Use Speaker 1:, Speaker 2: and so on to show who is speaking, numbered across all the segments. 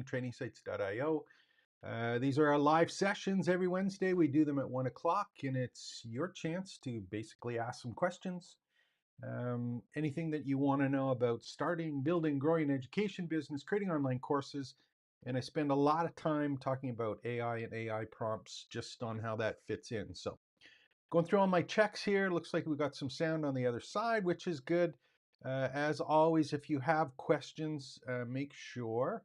Speaker 1: listening, trainingsites.io. These are our live sessions every Wednesday. We do them at 1 o'clock, and it's your chance to basically ask some questions. Anything that you want to know about starting, building, growing an education business, creating online courses. And I spend a lot of time talking about AI and AI prompts just on how that fits in. So going through all my checks here, looks like we got some sound on the other side, which is good. As always, if you have questions, make sure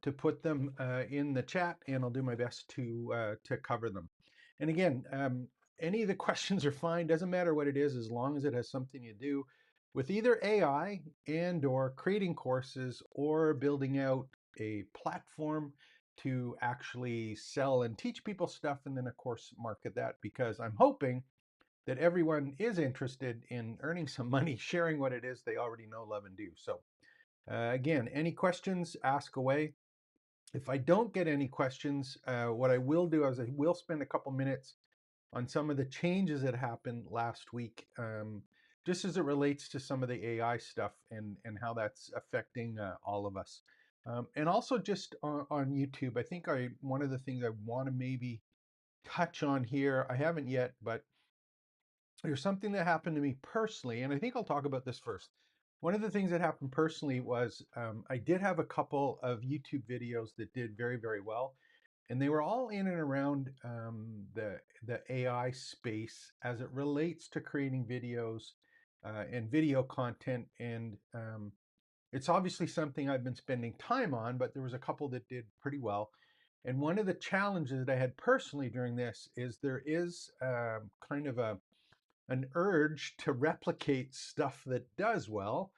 Speaker 1: to put them in the chat, and I'll do my best to cover them. And again, any of the questions are fine. Doesn't matter what it is, as long as it has something to do with either AI and or creating courses or building out a platform to actually sell and teach people stuff, and then of course market that, because I'm hoping that everyone is interested in earning some money sharing what it is they already know, love, and do. So again, any questions, ask away. If I don't get any questions, what I will do is I will spend a couple minutes on some of the changes that happened last week, just as it relates to some of the AI stuff and how that's affecting all of us. And also just on YouTube, I think one of the things I want to maybe touch on here, I haven't yet, but there's something that happened to me personally, and I think I'll talk about this first. One of the things that happened personally was I did have a couple of YouTube videos that did very, very well, and they were all in and around the AI space as it relates to creating videos and video content. And it's obviously something I've been spending time on, but there was a couple that did pretty well. And one of the challenges that I had personally during this is there is kind of an urge to replicate stuff that does well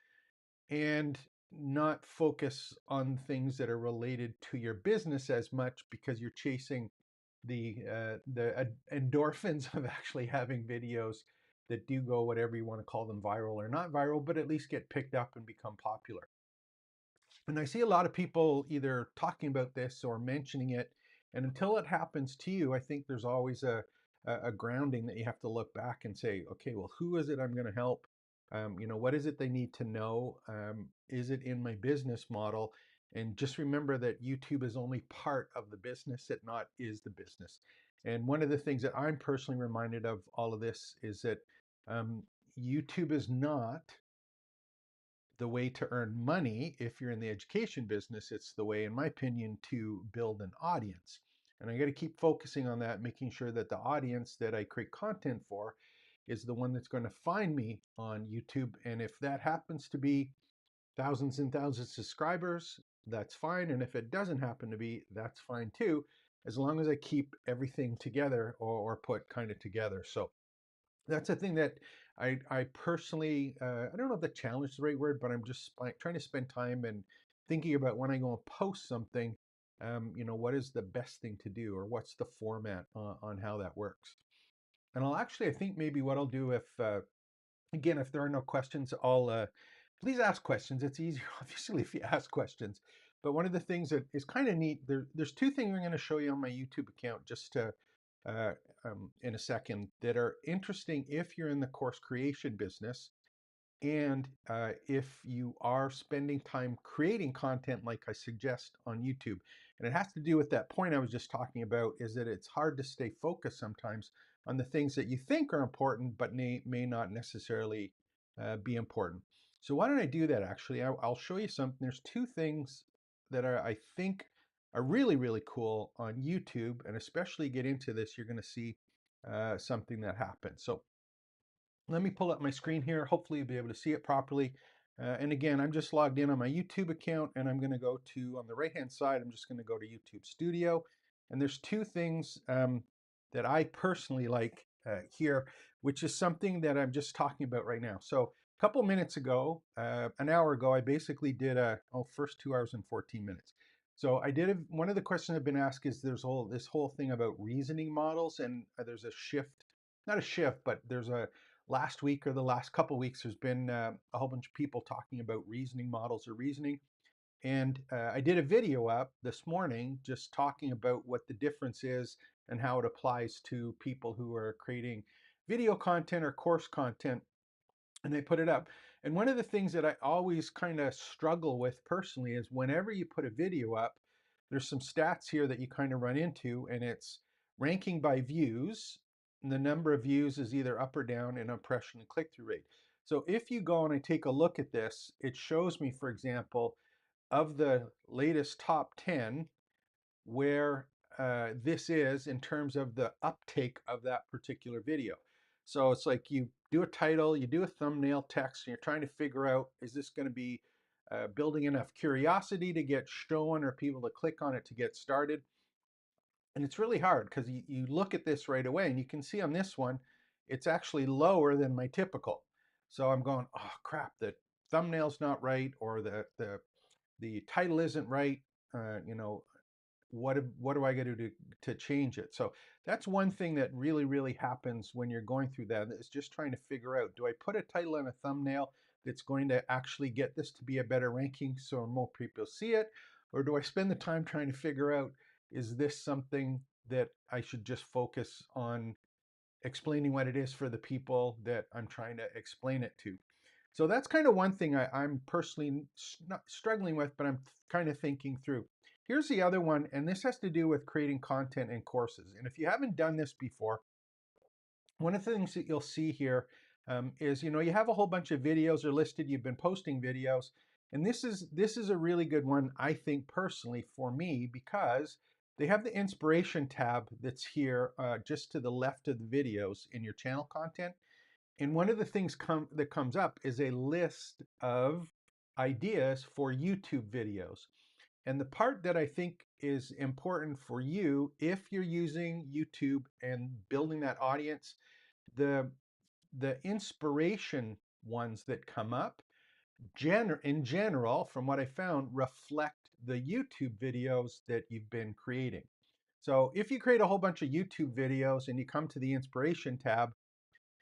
Speaker 1: and not focus on things that are related to your business as much, because you're chasing the endorphins of actually having videos that do go, whatever you want to call them, viral or not viral, but at least get picked up and become popular. And I see a lot of people either talking about this or mentioning it. And until it happens to you, I think there's always a grounding that you have to look back and say, okay, well, who is it I'm going to help? What is it they need to know? Is it in my business model? And just remember that YouTube is only part of the business, it not is the business. And one of the things that I'm personally reminded of all of this is that um, YouTube is not the way to earn money if you're in the education business. It's the way, in my opinion, to build an audience. And I got to keep focusing on that, making sure that the audience that I create content for is the one that's going to find me on YouTube. And if that happens to be thousands and thousands of subscribers, that's fine. And if it doesn't happen to be, that's fine too, as long as I keep everything together or put kind of together. So that's a thing that I personally, I don't know if the challenge is the right word, but I'm just trying to spend time and thinking about when I go and post something, what is the best thing to do, or what's the format on how that works. And I'll actually, I think maybe what I'll do if, again, if there are no questions, I'll, please ask questions. It's easier, obviously, if you ask questions. But one of the things that is kind of neat, there's two things I'm going to show you on my YouTube account just to uh, in a second, that are interesting if you're in the course creation business, and if you are spending time creating content like I suggest on YouTube. And it has to do with that point I was just talking about, is that it's hard to stay focused sometimes on the things that you think are important but may not necessarily be important. So why don't I do that? Actually, I'll show you something. There's two things that I think are really, really cool on YouTube, and especially get into this, you're going to see something that happens. So let me pull up my screen here. Hopefully you'll be able to see it properly. And again, I'm just logged in on my YouTube account, and I'm going to go to, on the right-hand side, I'm just going to go to YouTube Studio. And there's two things that I personally like here, which is something that I'm just talking about right now. So a couple minutes ago, an hour ago, I basically did first 2 hours and 14 minutes. So I did one of the questions I've been asked is there's this whole thing about reasoning models, and there's a shift, not a shift, but there's a last week or the last couple weeks, there's been a whole bunch of people talking about reasoning models or reasoning. And I did a video up this morning just talking about what the difference is and how it applies to people who are creating video content or course content. And I put it up. And one of the things that I always kind of struggle with personally is whenever you put a video up, there's some stats here that you kind of run into, and it's ranking by views. And the number of views is either up or down, and impression and click-through rate. So if you go and I take a look at this, it shows me, for example, of the latest top 10, where this is in terms of the uptake of that particular video. So it's like you do a title, you do a thumbnail text, and you're trying to figure out, is this going to be building enough curiosity to get shown or people to click on it to get started? And it's really hard because you look at this right away and you can see on this one, it's actually lower than my typical. So I'm going, oh crap, the thumbnail's not right, or the title isn't right. You know, what do I got to do to change it? So that's one thing that really happens when you're going through that, is just trying to figure out, do I put a title and a thumbnail that's going to actually get this to be a better ranking so more people see it, or do I spend the time trying to figure out, is this something that I should just focus on explaining what it is for the people that I'm trying to explain it to? So that's kind of one thing I'm personally not struggling with, but I'm kind of thinking through. Here's the other one, and this has to do with creating content in courses. And if you haven't done this before, one of the things that you'll see here is, you have a whole bunch of videos are listed. You've been posting videos, and this is a really good one, I think personally for me, because they have the inspiration tab that's here just to the left of the videos in your channel content. And one of the things that comes up is a list of ideas for YouTube videos. And the part that I think is important for you, if you're using YouTube and building that audience, the the inspiration ones that come up, in general, from what I found, reflect the YouTube videos that you've been creating. So if you create a whole bunch of YouTube videos and you come to the inspiration tab,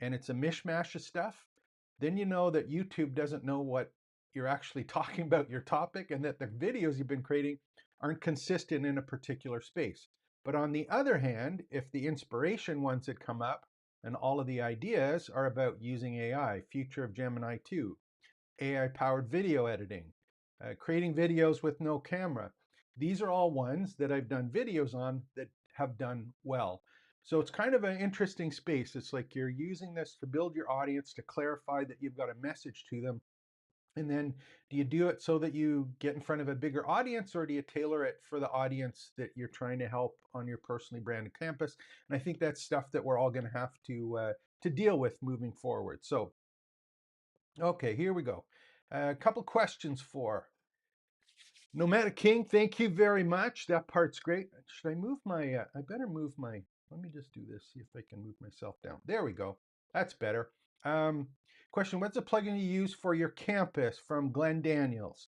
Speaker 1: and it's a mishmash of stuff, then you know that YouTube doesn't know what you're actually talking about, your topic, and that the videos you've been creating aren't consistent in a particular space. But on the other hand, if the inspiration ones that come up and all of the ideas are about using AI, future of Gemini 2, AI powered video editing, creating videos with no camera. These are all ones that I've done videos on that have done well. So it's kind of an interesting space. It's like you're using this to build your audience, to clarify that you've got a message to them. And then do you do it so that you get in front of a bigger audience, or do you tailor it for the audience that you're trying to help on your personally branded campus? And I think that's stuff that we're all going to have to deal with moving forward. So okay, here we go. A couple questions for Nomadic King. Thank you very much. That part's great. Should I move my, I better move my, let me just do this, see if I can move myself down. There we go. That's better. Um, Question, what's the plugin you use for your campus, from Glenn Daniels?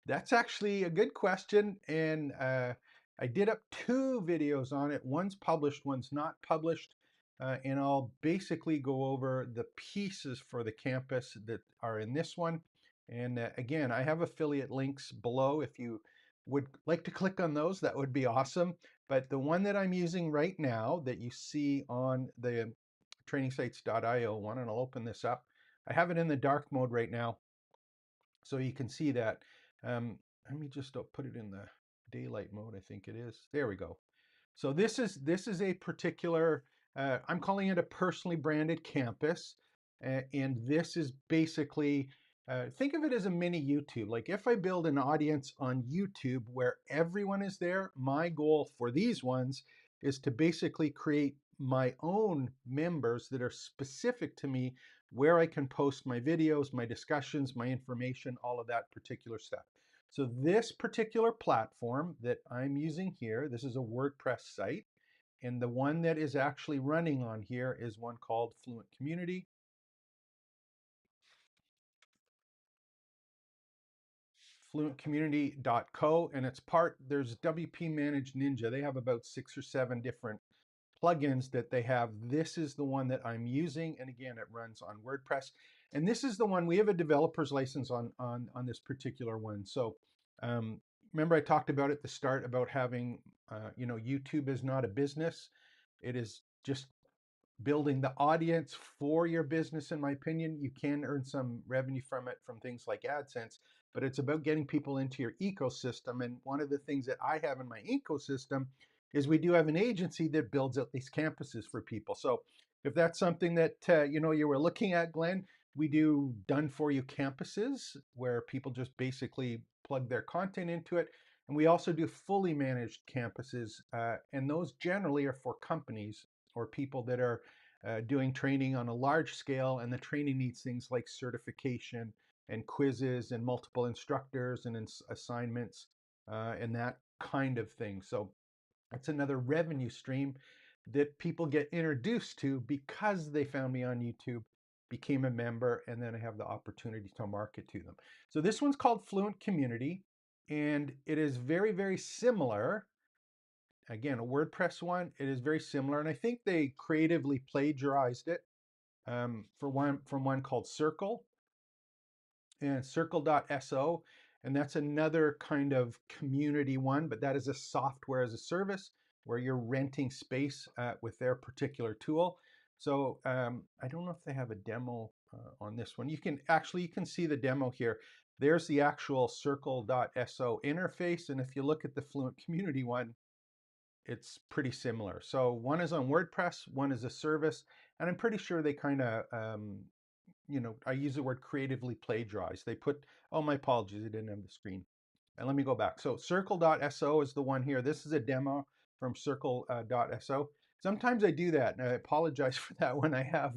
Speaker 1: That's actually a good question. And I did up 2 videos on it. One's published, one's not published. And I'll basically go over the pieces for the campus that are in this one. And again, I have affiliate links below. If you would like to click on those, that would be awesome. But the one that I'm using right now that you see on the trainingsites.io one, and I'll open this up. I have it in the dark mode right now, so you can see that. Let me just put it in the daylight mode, I think it is. There we go. So this is a particular, I'm calling it a personally branded campus. And this is basically, think of it as a mini YouTube. Like if I build an audience on YouTube where everyone is there, my goal for these ones is to basically create my own members that are specific to me, where I can post my videos, my discussions, my information, all of that particular stuff. So this particular platform that I'm using here, this is a WordPress site, and the one that is actually running on here is one called Fluent Community. FluentCommunity.co, and it's there's WP Managed Ninja. They have about 6 or 7 different plugins that they have. This is the one that I'm using, and again, it runs on WordPress. And this is the one, we have a developer's license on this particular one. So remember I talked about at the start about having, YouTube is not a business. It is just building the audience for your business. In my opinion, you can earn some revenue from it, from things like AdSense, but it's about getting people into your ecosystem. And one of the things that I have in my ecosystem is we do have an agency that builds out these campuses for people. So if that's something that you were looking at, Glenn, we do done for you campuses where people just basically plug their content into it. And we also do fully managed campuses, and those generally are for companies or people that are doing training on a large scale, and the training needs things like certification and quizzes and multiple instructors and assignments and that kind of thing. So that's another revenue stream that people get introduced to because they found me on YouTube, became a member, and then I have the opportunity to market to them. So this one's called Fluent Community, and it is very, very similar. Again, a WordPress one, it is very similar, and I think they creatively plagiarized it from one called Circle and circle.so, and that's another kind of community one, but that is a software as a service where you're renting space with their particular tool. So I don't know if they have a demo on this one. You can see the demo here. There's the actual circle.so interface, and if you look at the Fluent Community one, it's pretty similar. So one is on WordPress, one is a service, and I'm pretty sure they kind of I use the word creatively plagiarized. They put, oh, my apologies, I didn't have the screen. And let me go back. So circle.so is the one here. This is a demo from circle.so. Sometimes I do that, and I apologize for that when I have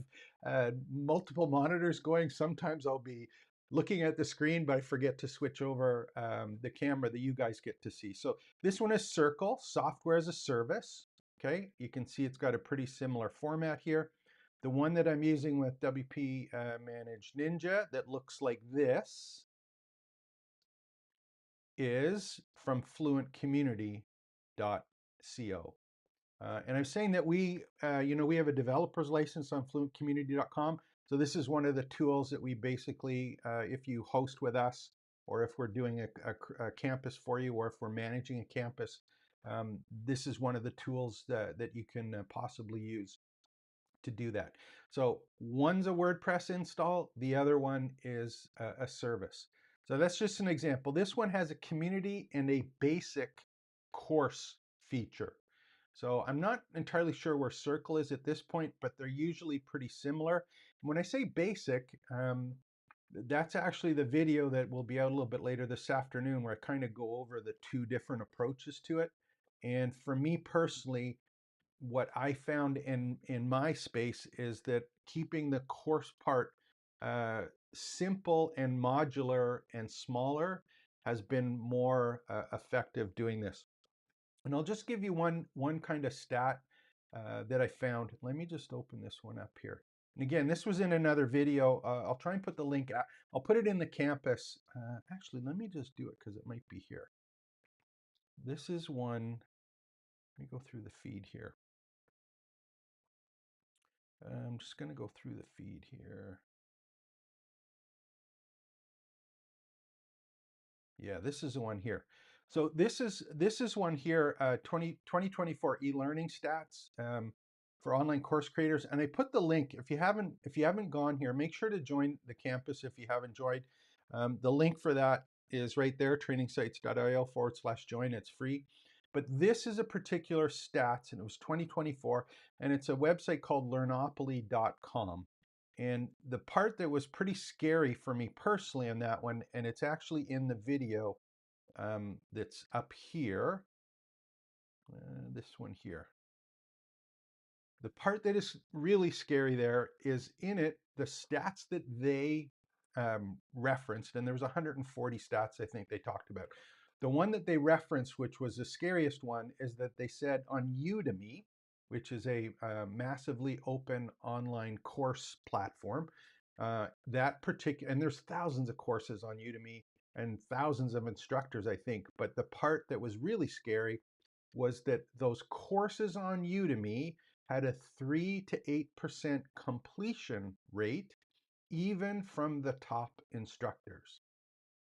Speaker 1: multiple monitors going. Sometimes I'll be looking at the screen, but I forget to switch over the camera that you guys get to see. So this one is Circle, software as a service. Okay, you can see it's got a pretty similar format here. The one that I'm using with WP Managed Ninja that looks like this is from fluentcommunity.co. And I'm saying that we have a developer's license on fluentcommunity.com. So this is one of the tools that we basically, if you host with us, or if we're doing a campus for you, or if we're managing a campus, this is one of the tools that you can possibly use to do that. So one's a WordPress install, the other one is a service. So that's just an example. This one has a community and a basic course feature. So I'm not entirely sure where Circle is at this point, but they're usually pretty similar. When I say basic, that's actually the video that will be out a little bit later this afternoon, where I kind of go over the two different approaches to it. And for me personally, what I found in my space is that keeping the course part simple and modular and smaller has been more effective doing this. And I'll just give you one kind of stat that I found. Let me just open this one up here. And again, this was in another video. I'll try and put the link. I'll put it in the campus. Actually, let me just do it because it might be here. This is one. Let me go through the feed here. I'm just going to go through the feed here. Yeah, this is the one here. So this is one here, 2024 e-learning stats for online course creators. And I put the link. If you haven't gone here, make sure to join the campus if you haven't joined. The link for that is right there, trainingsites.io/join. It's free. But this is a particular stats, and it was 2024, and it's a website called learnopoly.com. And the part that was pretty scary for me personally on that one, and it's actually in the video that's up here, this one here. The part that is really scary there is in it, the stats that they referenced, and there was 140 stats I think they talked about. The one that they referenced, which was the scariest one, is that they said on Udemy, which is a massively open online course platform, that particular, and there's thousands of courses on Udemy and thousands of instructors, I think, but the part that was really scary was that those courses on Udemy had a 3 to 8% completion rate, even from the top instructors.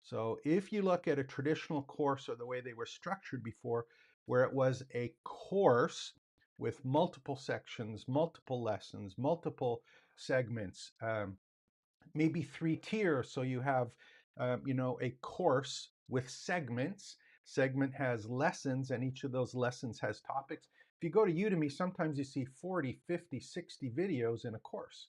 Speaker 1: So if you look at a traditional course or the way they were structured before, where it was a course with multiple sections, multiple lessons, multiple segments, maybe 3 tiers. So you have you know, a course with segments. Segment has lessons, and each of those lessons has topics. If you go to Udemy, sometimes you see 40, 50, 60 videos in a course.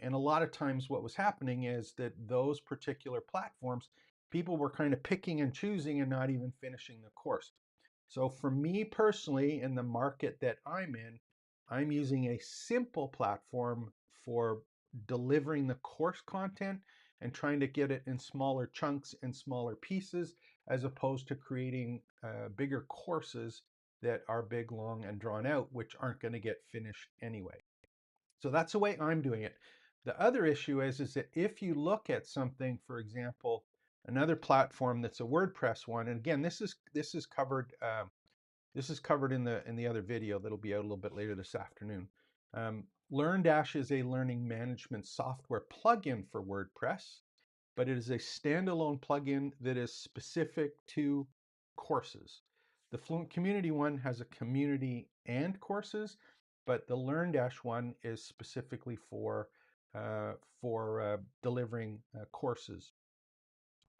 Speaker 1: And a lot of times what was happening is that those particular platforms, people were kind of picking and choosing and not even finishing the course. So for me personally, in the market that I'm in, I'm using a simple platform for delivering the course content and trying to get it in smaller chunks and smaller pieces, as opposed to creating bigger courses that are big, long, and drawn out, which aren't going to get finished anyway. So that's the way I'm doing it. The other issue is that if you look at something, for example, another platform that's a WordPress one, and again, this is covered in the other video that'll be out a little bit later this afternoon. LearnDash is a learning management software plugin for WordPress, but it is a standalone plugin that is specific to courses. The Fluent Community one has a community and courses, but the LearnDash one is specifically for delivering courses.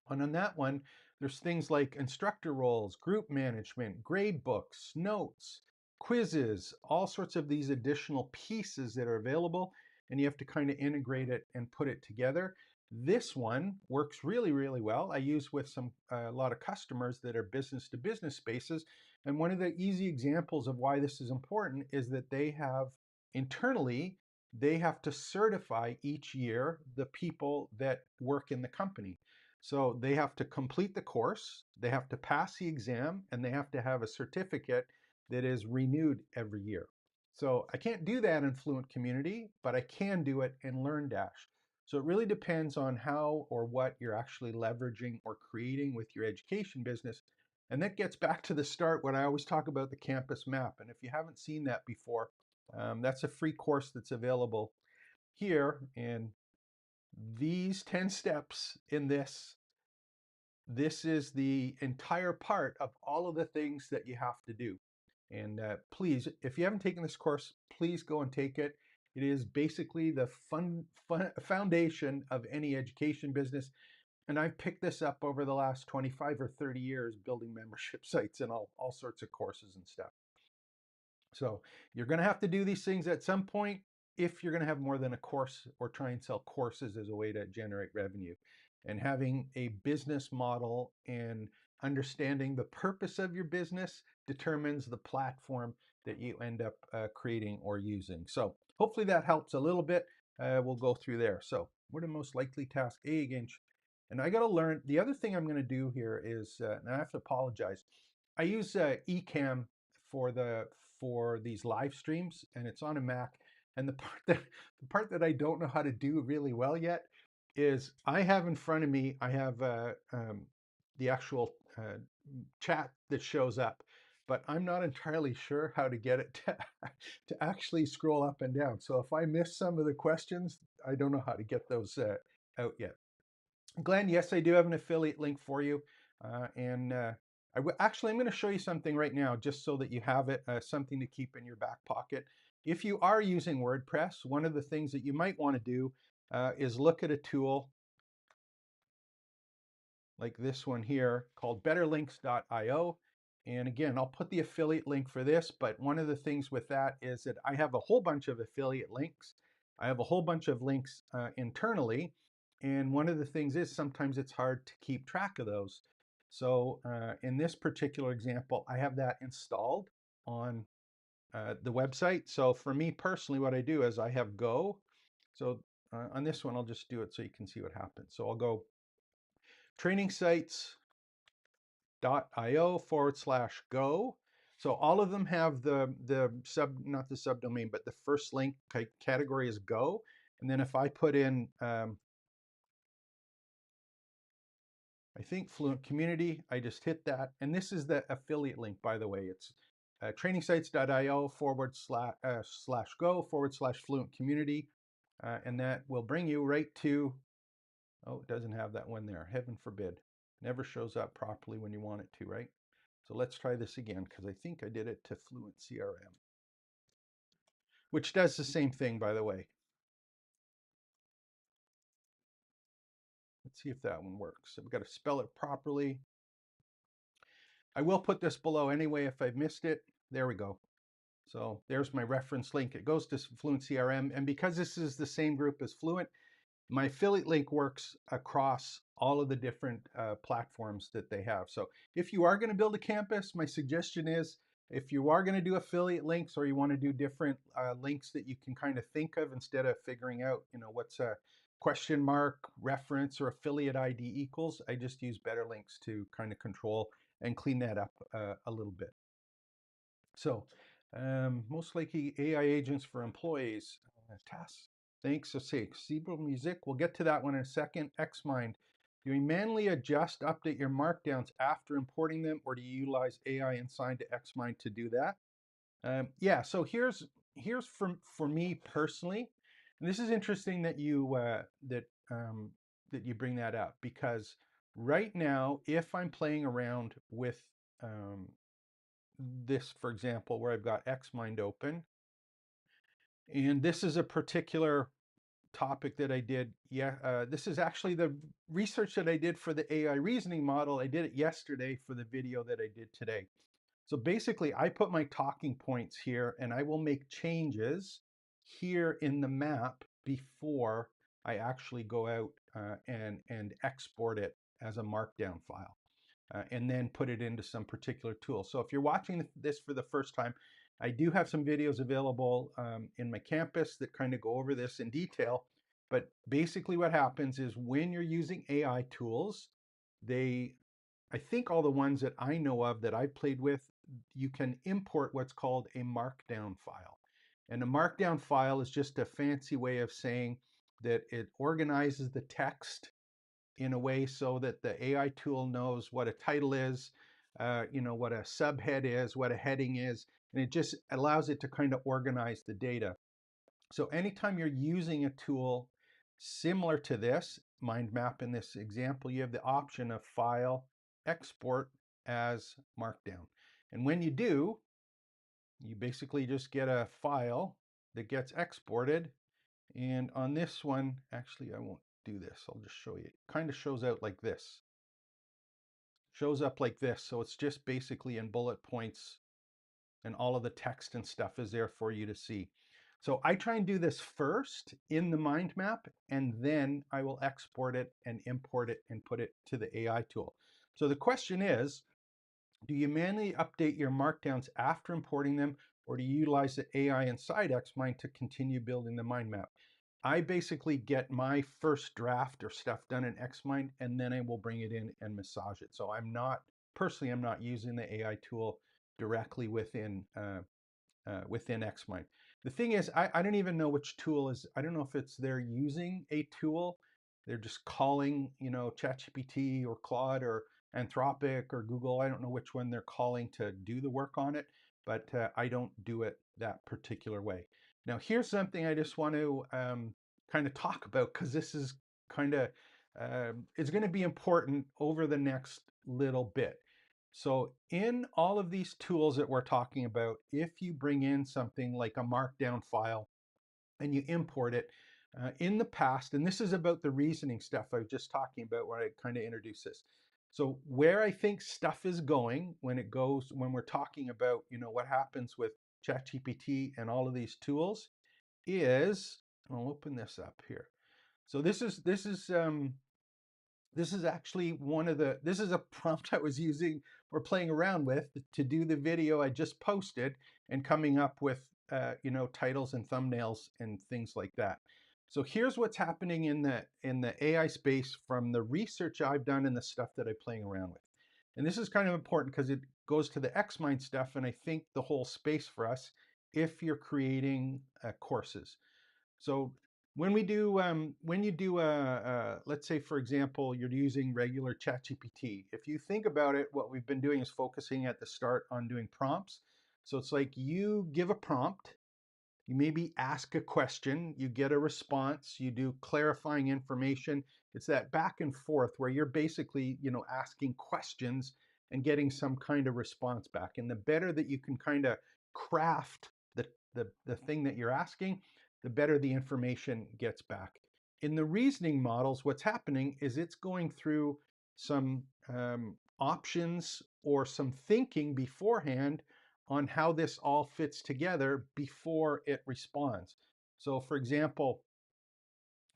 Speaker 1: And on that one, there's things like instructor roles, group management, grade books, notes, quizzes, all sorts of these additional pieces that are available, and you have to kind of integrate it and put it together. This one works really, really well. I use with a lot of customers that are business to business spaces. And one of the easy examples of why this is important is that they have internally, they have to certify each year the people that work in the company. So they have to complete the course, they have to pass the exam, and they have to have a certificate that is renewed every year. So I can't do that in Fluent Community, but I can do it in LearnDash. So it really depends on how or what you're actually leveraging or creating with your education business. And that gets back to the start when I always talk about the campus map. And if you haven't seen that before, that's a free course that's available here. And these 10 steps in this is the entire part of all of the things that you have to do. And please, if you haven't taken this course, please go and take it. It is basically the foundation of any education business. And I've picked this up over the last 25 or 30 years building membership sites and all sorts of courses and stuff. So you're going to have to do these things at some point if you're going to have more than a course or try and sell courses as a way to generate revenue. And having a business model and understanding the purpose of your business determines the platform that you end up creating or using. So hopefully that helps a little bit. We'll go through there. So what are the most likely tasks? Again, and I got to learn. The other thing I'm going to do here is, and I have to apologize. I use Ecamm for these live streams, and it's on a Mac. And the part that I don't know how to do really well yet is I have in front of me, I have the actual chat that shows up, but I'm not entirely sure how to get it to actually scroll up and down. So if I miss some of the questions, I don't know how to get those out yet. Glenn, yes, I do have an affiliate link for you. Actually, I'm going to show you something right now just so that you have it, something to keep in your back pocket. If you are using WordPress, one of the things that you might want to do is look at a tool like this one here called betterlinks.io. And again, I'll put the affiliate link for this, but one of the things with that is that I have a whole bunch of affiliate links. I have a whole bunch of links internally. And one of the things is sometimes it's hard to keep track of those. So in this particular example, I have that installed on the website. So for me personally, what I do is I have Go. So on this one, I'll just do it so you can see what happens. So I'll go training sites.io/go. So all of them have not the subdomain, but the first link category is Go. And then if I put in, I think Fluent Community, I just hit that. And this is the affiliate link, by the way. It's trainingsites.io/go/Fluent Community. And that will bring you right to, oh, it doesn't have that one there. Heaven forbid. Never shows up properly when you want it to, right? So let's try this again, because I think I did it to Fluent CRM, which does the same thing, by the way. Let's see if that one works. So we've got to spell it properly. I will put this below anyway if I've missed it. There we go. So there's my reference link. It goes to Fluent CRM. And because this is the same group as Fluent, my affiliate link works across all of the different platforms that they have. So if you are going to build a campus, my suggestion is if you are going to do affiliate links or you want to do different links that you can kind of think of instead of figuring out, what's a question mark, reference, or affiliate ID equals, I just use better links to kind of control and clean that up a little bit. So most likely AI agents for employees, tasks. Thanks. So say Cerebral Music. We'll get to that one in a second. Xmind. Do you manually adjust, update your markdowns after importing them, or do you utilize AI inside to Xmind to do that? Yeah. So here's for me personally, and this is interesting that you that you bring that up, because right now, if I'm playing around with this, for example, where I've got Xmind open, and this is a particular topic that I did. Yeah, this is actually the research that I did for the AI reasoning model. I did it yesterday for the video that I did today. So basically, I put my talking points here, and I will make changes here in the map before I actually go out and export it as a markdown file. And then put it into some particular tool. So if you're watching this for the first time, I do have some videos available in my campus that kind of go over this in detail. But basically what happens is when you're using AI tools, I think all the ones that I know of that I've played with, you can import what's called a markdown file. And a markdown file is just a fancy way of saying that it organizes the text in a way so that the AI tool knows what a title is, what a subhead is, what a heading is, and it just allows it to kind of organize the data. So anytime you're using a tool similar to this, mind map in this example, you have the option of file, export as markdown. And when you do, you basically just get a file that gets exported. And on this one, actually, I won't do this. I'll just show you. It kind of shows out like this. Shows up like this. So it's just basically in bullet points, and all of the text and stuff is there for you to see. So I try and do this first in the mind map, and then I will export it and import it and put it to the AI tool. So the question is, do you manually update your markdowns after importing them, or do you utilize the AI inside Xmind to continue building the mind map? I basically get my first draft or stuff done in Xmind, and then I will bring it in and massage it. So I'm not using the AI tool directly within Xmind. The thing is, I don't even know which tool is. I don't know if it's they're using a tool. They're just calling, ChatGPT or Claude or Anthropic or Google. I don't know which one they're calling to do the work on it, but I don't do it that particular way. Now, here's something I just want to kind of talk about, because this is kind of it's going to be important over the next little bit. So in all of these tools that we're talking about, if you bring in something like a markdown file and you import it, in the past, and this is about the reasoning stuff I was just talking about when I kind of introduced this. So where I think stuff is going when we're talking about, what happens with ChatGPT and all of these tools is, I'll open this up here. So this is actually this is a prompt I was using or playing around with to do the video I just posted, and coming up with, titles and thumbnails and things like that. So here's what's happening in the AI space from the research I've done and the stuff that I'm playing around with. And this is kind of important because it goes to the Xmind stuff, and I think the whole space for us if you're creating courses. So when you do let's say, for example, you're using regular ChatGPT. If you think about it, what we've been doing is focusing at the start on doing prompts. So it's like you give a prompt, you maybe ask a question, you get a response, you do clarifying information. It's that back and forth where you're basically, asking questions and getting some kind of response back. And the better that you can kind of craft the thing that you're asking, the better the information gets back. In the reasoning models, what's happening is it's going through some options or some thinking beforehand on how this all fits together before it responds. So for example,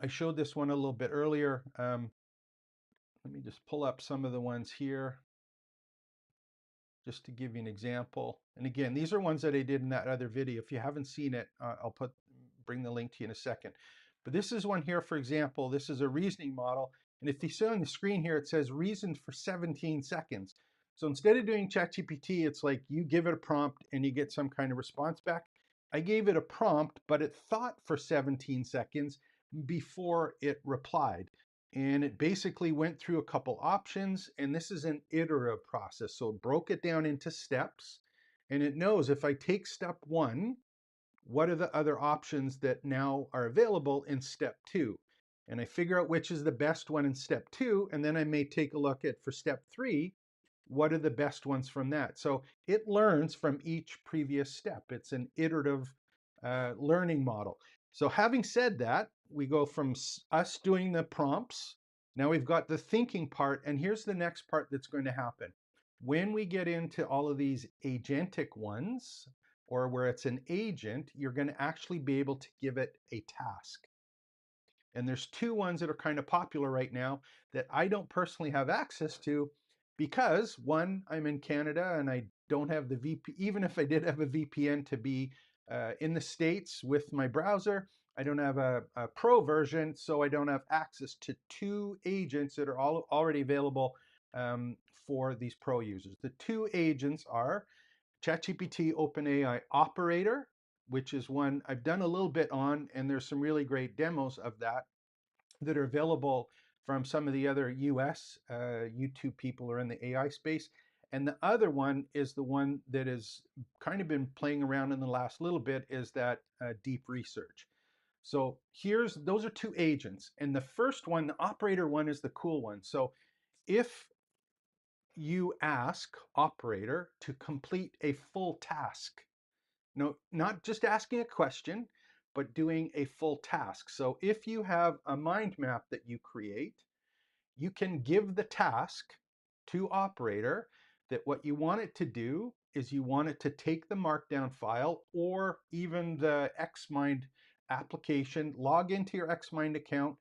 Speaker 1: I showed this one a little bit earlier. Let me just pull up some of the ones here just to give you an example. And again, these are ones that I did in that other video. If you haven't seen it, I'll bring the link to you in a second. But this is one here, for example. This is a reasoning model. And if you see on the screen here, it says reasoned for 17 seconds. So instead of doing ChatGPT, it's like you give it a prompt and you get some kind of response back. I gave it a prompt, but it thought for 17 seconds before it replied. And it basically went through a couple options, and this is an iterative process. So it broke it down into steps, and it knows if I take step one, what are the other options that now are available in step two? And I figure out which is the best one in step two, and then I may take a look at for step three, what are the best ones from that? So it learns from each previous step. It's an iterative learning model. So having said that, we go from us doing the prompts. Now we've got the thinking part, and here's the next part that's going to happen. When we get into all of these agentic ones, or where it's an agent, you're going to actually be able to give it a task. And there's two ones that are kind of popular right now that I don't personally have access to because one, I'm in Canada and I don't have the VPN. Even if I did have a VPN to be in the States with my browser, I don't have a pro version, so I don't have access to two agents that are all already available for these pro users. The two agents are ChatGPT OpenAI Operator, which is one I've done a little bit on, and there's some really great demos of that are available from some of the other US YouTube people who are in the AI space. And the other one is the one that has kind of been playing around in the last little bit is that deep research. So those are two agents. And the first one, the operator one, is the cool one. So if you ask operator to complete a full task, no, not just asking a question, but doing a full task. So if you have a mind map that you create, you can give the task to operator that what you want it to do is you want it to take the markdown file or even the XMind application, log into your XMind account,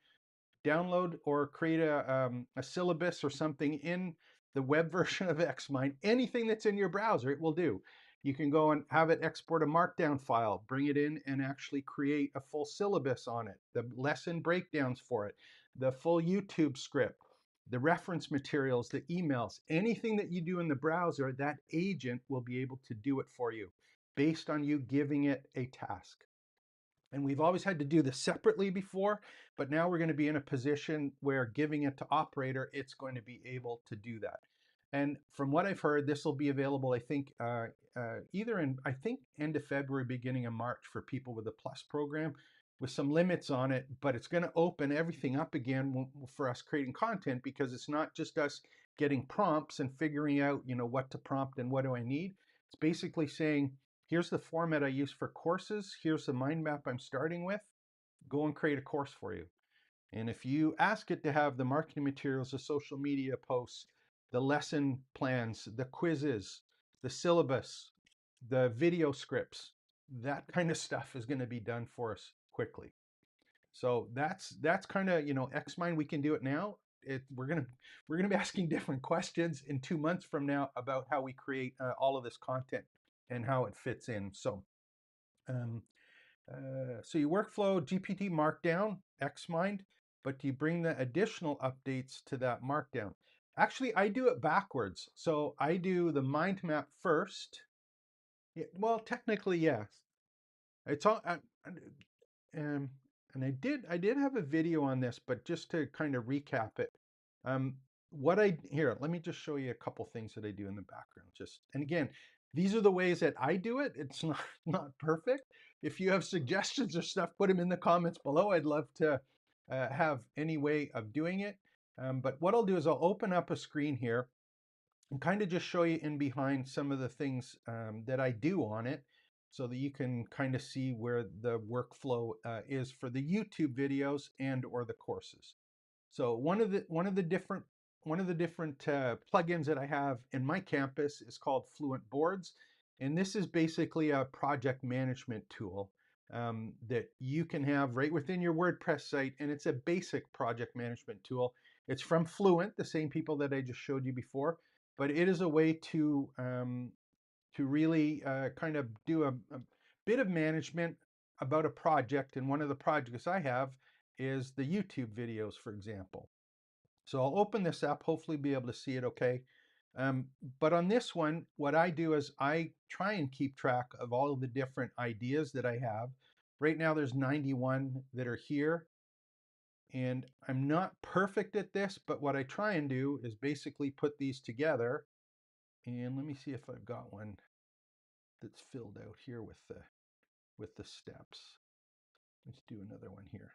Speaker 1: download or create a syllabus or something in the web version of XMind. Anything that's in your browser, it will do. You can go and have it export a markdown file, bring it in and actually create a full syllabus on it, the lesson breakdowns for it, the full YouTube script, the reference materials, the emails, anything that you do in the browser, that agent will be able to do it for you based on you giving it a task. And we've always had to do this separately before, but now we're going to be in a position where giving it to operator, it's going to be able to do that. And from what I've heard, this will be available, I think, either in, I think, end of February, beginning of March for people with a Plus program with some limits on it, but it's going to open everything up again for us creating content because it's not just us getting prompts and figuring out, what to prompt and what do I need. It's basically saying, here's the format I use for courses. Here's the mind map I'm starting with. Go and create a course for you. And if you ask it to have the marketing materials, the social media posts, the lesson plans, the quizzes, the syllabus, the video scripts, that kind of stuff is going to be done for us quickly. So that's kind of, XMind, we can do it now. We're gonna be asking different questions in 2 months from now about how we create all of this content and how it fits in. So, um, so your workflow GPT Markdown, XMind, but you bring the additional updates to that Markdown. Actually, I do it backwards. So I do the mind map first. Well, technically, yes. It's all, um, and I did have a video on this, but just to kind of recap it, um, let me just show you a couple things that I do in the background. And again, these are the ways that I do it. It's not not perfect. If you have suggestions or stuff, put them in the comments below. I'd love to have any way of doing it. But what I'll do is I'll open up a screen here and kind of just show you in behind some of the things that I do on it. so that you can kind of see where the workflow is for the YouTube videos and or the courses. So one of the different plugins that I have in my campus is called Fluent Boards, and this is basically a project management tool that you can have right within your WordPress site, and it's a basic project management tool. It's from Fluent, the same people that I just showed you before, but it is a way to really kind of do a bit of management about a project. And one of the projects I have is the YouTube videos, for example. So I'll open this up, hopefully be able to see it okay. But on this one, what I do is I try and keep track of all of the different ideas that I have. Right now there's 91 that are here. And I'm not perfect at this, but what I try and do is basically put these together. And let me see if I've got one that's filled out here with the steps. Let's do another one here.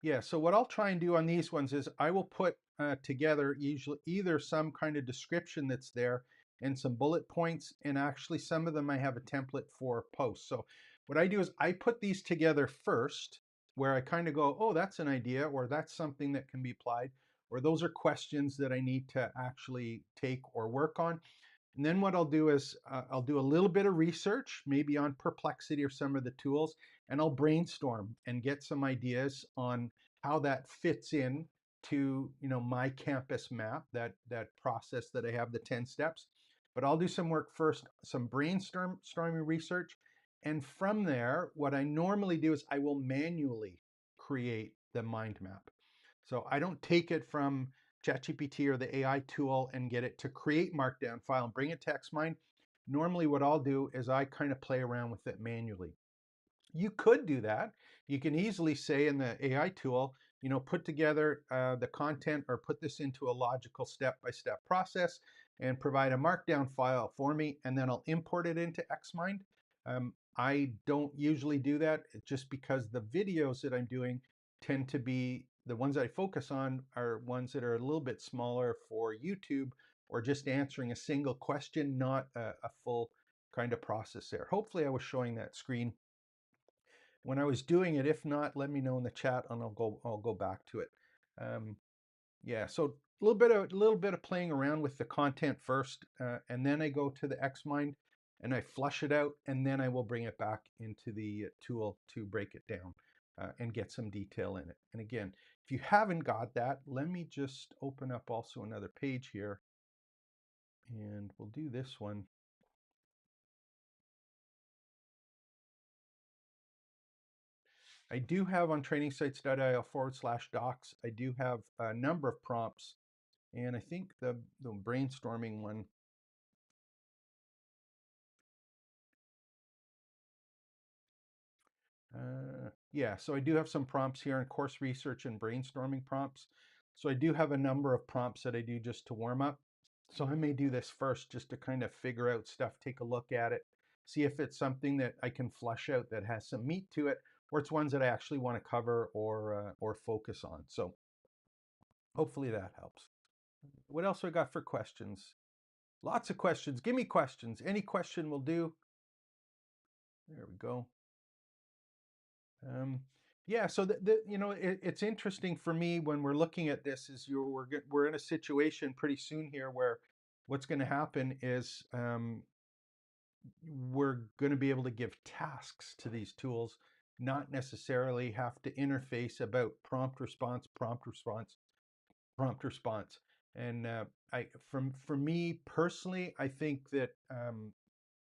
Speaker 1: Yeah, so what I'll try and do on these ones is I will put together usually either some kind of description that's there and some bullet points, and actually some of them I have a template for posts. So what I do is I put these together first, where I kind of go, oh, that's an idea, or that's something that can be applied, or those are questions that I need to actually take or work on. And then what I'll do is I'll do a little bit of research, maybe on Perplexity or some of the tools, and I'll brainstorm and get some ideas on how that fits in to my campus map, that process that I have, the 10 steps. But I'll do some work first, some brainstorming research. And from there, what I normally do is I will manually create the mind map. So I don't take it from ChatGPT or the AI tool and get it to create markdown file and bring it to XMind. Normally what I'll do is I kind of play around with it manually. You could do that. You can easily say in the AI tool, put together the content or put this into a logical step-by-step process and provide a markdown file for me, and then I'll import it into XMind. I don't usually do that just because the videos that I'm doing tend to be the ones I focus on are ones that are a little bit smaller for YouTube, or just answering a single question, not a full kind of process there. Hopefully I was showing that screen when I was doing it. If not, let me know in the chat and I'll go back to it. Yeah, so a little bit of playing around with the content first, and then I go to the XMind and I flush it out, and then I will bring it back into the tool to break it down and get some detail in it. And again, if you haven't got that, let me just open up also another page here, and we'll do this one. I do have on trainingsites.io/docs, I do have a number of prompts, and I think the brainstorming one, yeah, so I do have some prompts here in course research and brainstorming prompts. So I do have a number of prompts that I do just to warm up. So I may do this first just to kind of figure out stuff, take a look at it, see if it's something that I can flush out that has some meat to it, or it's ones that I actually want to cover or focus on. So hopefully that helps. What else I got for questions? Lots of questions. Give me questions. Any question will do. There we go. Yeah, so it's interesting for me when we're looking at this is we're in a situation pretty soon here where what's going to happen is we're going to be able to give tasks to these tools, not necessarily have to interface about prompt response, prompt response, prompt response. And for me personally, I think that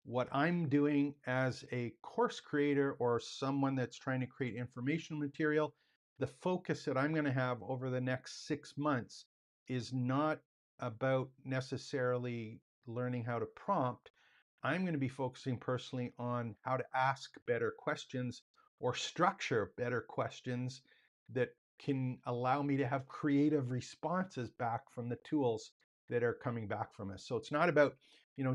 Speaker 1: what I'm doing as a course creator or someone that's trying to create information material, the focus that I'm going to have over the next 6 months is not about necessarily learning how to prompt. I'm going to be focusing personally on how to ask better questions or structure better questions that can allow me to have creative responses back from the tools that are coming back from us. So it's not about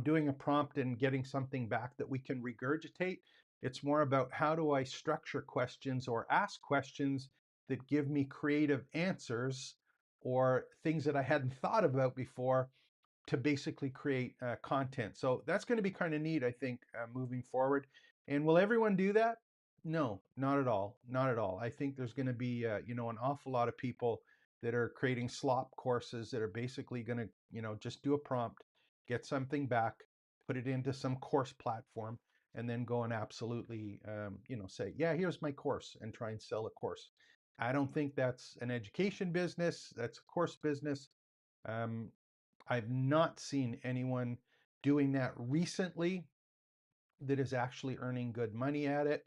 Speaker 1: doing a prompt and getting something back that we can regurgitate. It's more about how do I structure questions or ask questions that give me creative answers or things that I hadn't thought about before, to basically create content. So that's going to be kind of neat, I think, moving forward. And will everyone do that? No, not at all. Not at all. I think there's going to be, an awful lot of people that are creating slop courses that are basically going to, just do a prompt, get something back, put it into some course platform, and then go and absolutely, say, yeah, here's my course, and try and sell a course. I don't think that's an education business. That's a course business. Um, I've not seen anyone doing that recently that is actually earning good money at it,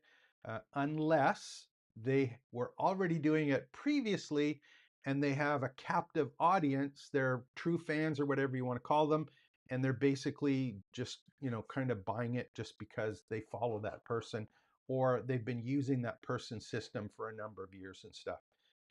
Speaker 1: unless they were already doing it previously and they have a captive audience, they're true fans or whatever you want to call them, and they're basically just, kind of buying it just because they follow that person or they've been using that person's system for a number of years and stuff.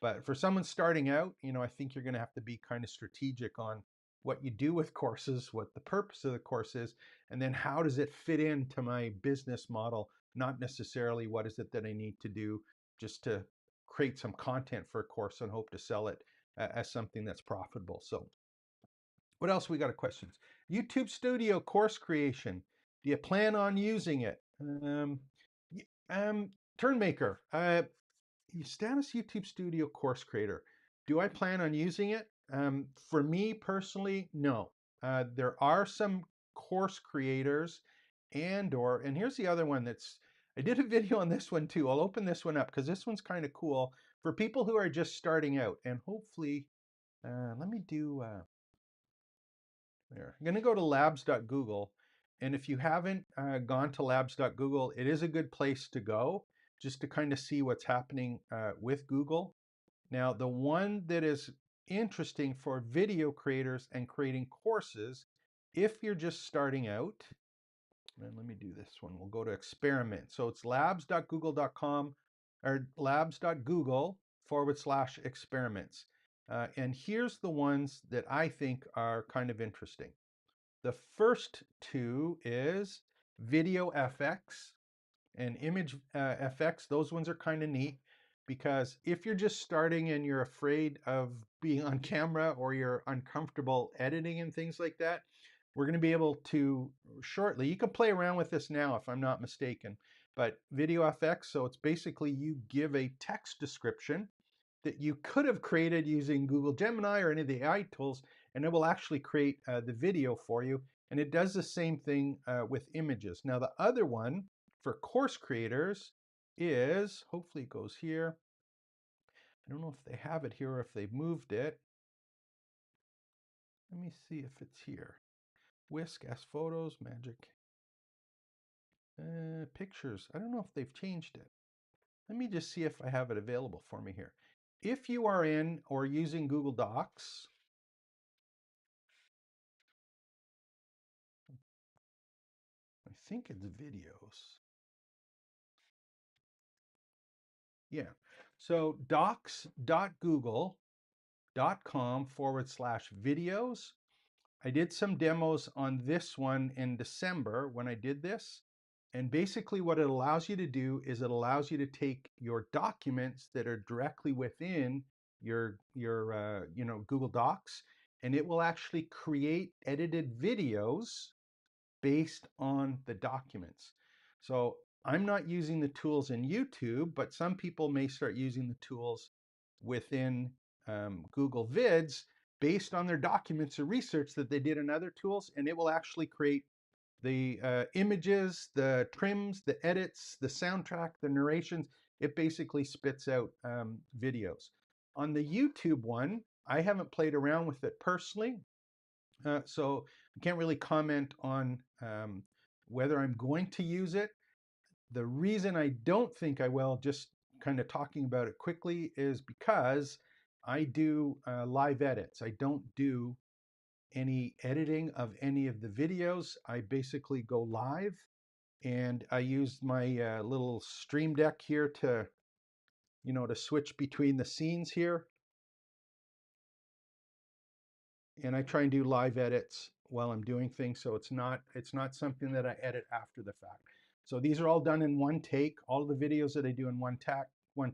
Speaker 1: But for someone starting out, I think you're going to have to be kind of strategic on what you do with courses, what the purpose of the course is, and then how does it fit into my business model, not necessarily what is it that I need to do just to create some content for a course and hope to sell it as something that's profitable. So what else we got of questions? YouTube Studio course creation. Do you plan on using it? Turnmaker, status YouTube Studio course creator. Do I plan on using it? For me personally, no. There are some course creators and here's the other one I did a video on this one too. I'll open this one up because this one's kind of cool for people who are just starting out, and hopefully, let me do, there. I'm going to go to labs.google, and if you haven't gone to labs.google, it is a good place to go just to kind of see what's happening with Google. Now, the one that is interesting for video creators and creating courses, if you're just starting out, and let me do this one. We'll go to experiment. So it's labs.google.com or labs.google/experiments. And here's the ones that I think are kind of interesting. The first two is Video FX and Image FX. Those ones are kind of neat because if you're just starting and you're afraid of being on camera or you're uncomfortable editing and things like that, we're going to be able to shortly. You can play around with this now if I'm not mistaken, but Video FX, so it's basically you give a text description that you could have created using Google Gemini or any of the AI tools, and it will actually create the video for you. And it does the same thing with images. Now, the other one for course creators is, hopefully it goes here. I don't know if they have it here or if they've moved it. Let me see if it's here. Whisk, S Photos, Magic. Pictures. I don't know if they've changed it. Let me just see if I have it available for me here. If you are in or using Google Docs, I think it's videos. Yeah. So docs.google.com/videos. I did some demos on this one in December when I did this. And basically what it allows you to do is it allows you to take your documents that are directly within your Google Docs, and it will actually create edited videos based on the documents. So I'm not using the tools in YouTube, but some people may start using the tools within Google Vids based on their documents or research that they did in other tools, and it will actually create the images, the trims, the edits, the soundtrack, the narrations. It basically spits out videos. On the YouTube one, I haven't played around with it personally, so I can't really comment on whether I'm going to use it. The reason I don't think I will, just kind of talking about it quickly, is because I do live edits. I don't do any editing of any of the videos. I basically go live, and I use my little stream deck here to, to switch between the scenes here. And I try and do live edits while I'm doing things, so it's not something that I edit after the fact. So these are all done in one take. All of the videos that I do in one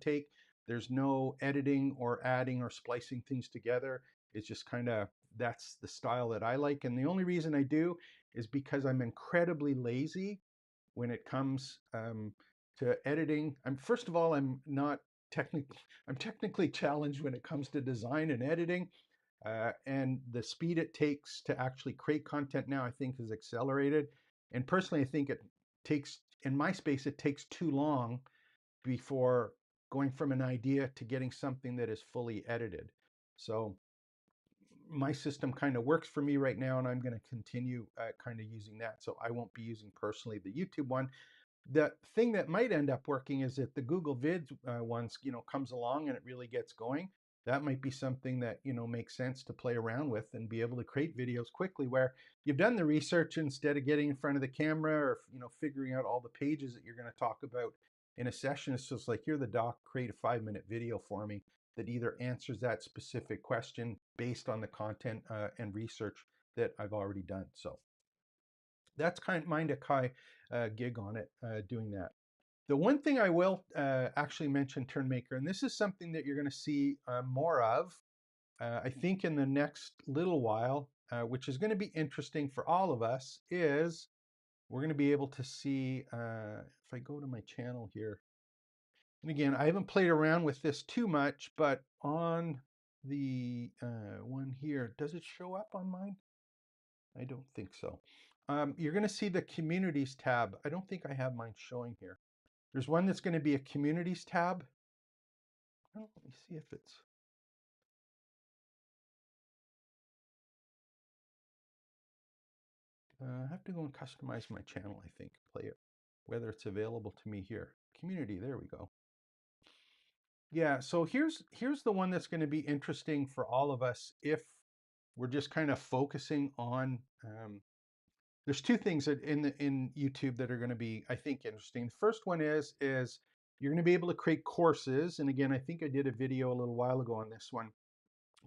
Speaker 1: take. There's no editing or adding or splicing things together. It's just kind of that's the style that I like. And the only reason I do is because I'm incredibly lazy when it comes to editing. First of all, I'm not technically I'm technically challenged when it comes to design and editing, and the speed it takes to actually create content now, I think, has accelerated. And personally, I think it takes, in my space, it takes too long before going from an idea to getting something that is fully edited. So my system kind of works for me right now, and I'm going to continue kind of using that. So I won't be using personally the YouTube one. The thing that might end up working is if the Google Vids ones, comes along and it really gets going. That might be something that makes sense to play around with and be able to create videos quickly, where you've done the research instead of getting in front of the camera or figuring out all the pages that you're going to talk about in a session. It's just like, you're the doc, create a 5-minute video for me that either answers that specific question based on the content and research that I've already done. So that's kind of mind a Kai gig on it, doing that. The one thing I will actually mention, TurnMaker, and this is something that you're going to see more of, I think, in the next little while, which is going to be interesting for all of us, is we're going to be able to see, if I go to my channel here, and again, I haven't played around with this too much, but on the one here, does it show up on mine? I don't think so. You're going to see the communities tab. I don't think I have mine showing here. There's one that's going to be a communities tab. Oh, let me see if it's. I have to go and customize my channel, I think, play it, whether it's available to me here. Community, there we go. Yeah, so here's the one that's going to be interesting for all of us if we're just kind of focusing on. There's two things that in YouTube that are going to be, I think, interesting. The first one is you're going to be able to create courses, and again, I think I did a video a little while ago on this one,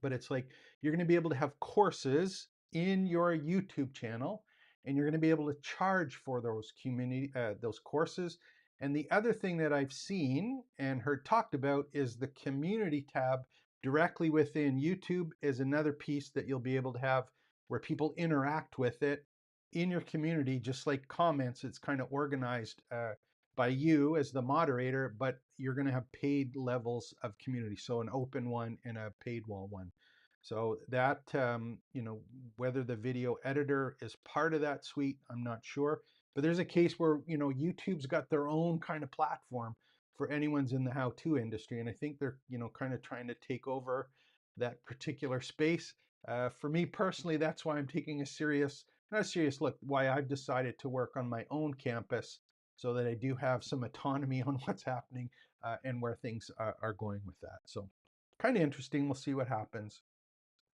Speaker 1: but it's like you're going to be able to have courses in your YouTube channel, and you're going to be able to charge for those courses. And the other thing that I've seen and heard talked about is the community tab directly within YouTube is another piece that you'll be able to have where people interact with it in your community, just like comments. It's kind of organized by you as the moderator, but you're going to have paid levels of community. So an open one and a paid wall one. So that, whether the video editor is part of that suite, I'm not sure. But there's a case where, YouTube's got their own kind of platform for anyone's in the how-to industry. And I think they're, kind of trying to take over that particular space. For me personally, that's why I'm taking not a serious look, why I've decided to work on my own campus so that I do have some autonomy on what's happening and where things are going with that. So kind of interesting. We'll see what happens